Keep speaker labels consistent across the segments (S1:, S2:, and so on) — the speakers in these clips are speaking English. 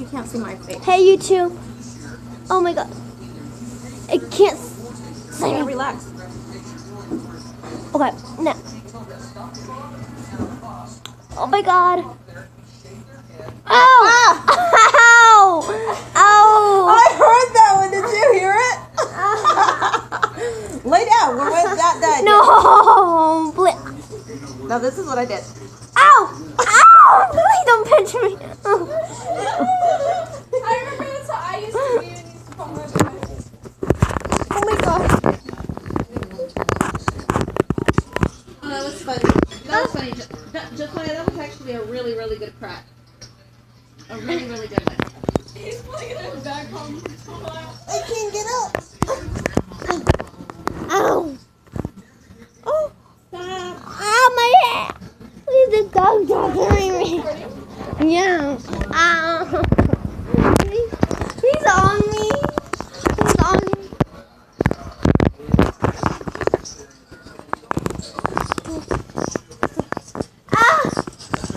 S1: you can't see my face.
S2: Hey, you two. Oh my god. I can't see me.
S1: Relax.
S2: Okay, now. Oh my god. Ow! Ow! Ow!
S1: I heard that one. Did you hear it? Lay down. We're with that.
S2: No!
S1: Now this is what I did.
S2: Ow! Ow! Please don't pinch me.
S3: I remember that's how I used to do and used to put my face.
S1: Oh my god. Oh, that was funny. That was funny. Josiah, that was actually a really, really good crack. A really, really good one.
S3: He's putting it in his back home.
S1: I can't get up.
S2: Ow!
S1: Oh, stop.
S2: Ow, my head! Please, the dog don't hurt me. Yeah. Ow. He's on me. He's on me. Ah!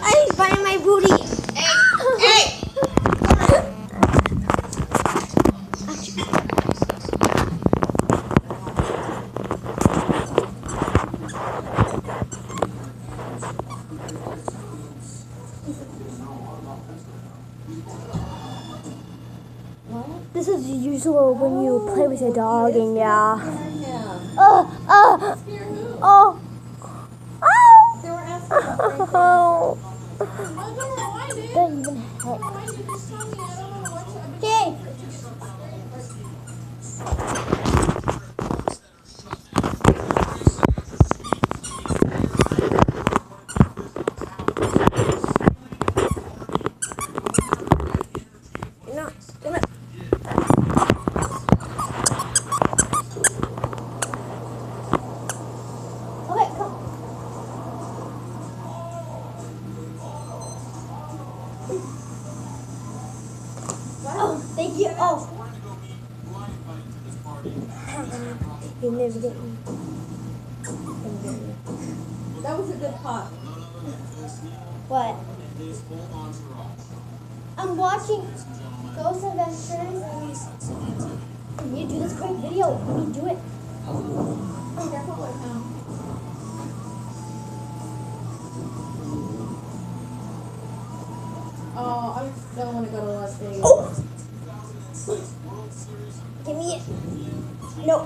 S2: He's biting my booty.
S1: Hey!
S2: This is usual when you play with your dog and yeah.
S1: Yeah.
S2: Oh! Oh!
S1: They were asking about
S2: Oh!
S3: I don't know why I did.
S2: Don't even hit.
S3: Why did you just tell me? I don't know what to
S2: Okay. Okay, come. Oh, thank you. Oh. You never get me.
S1: That was a good pop.
S2: What? I'm watching Ghost Adventures and you do this great video. You do it.
S1: Careful what now. Oh, I don't want to go to Las Vegas.
S2: Oh! Give me it. No.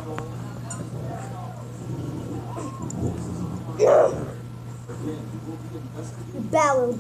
S2: Ballad.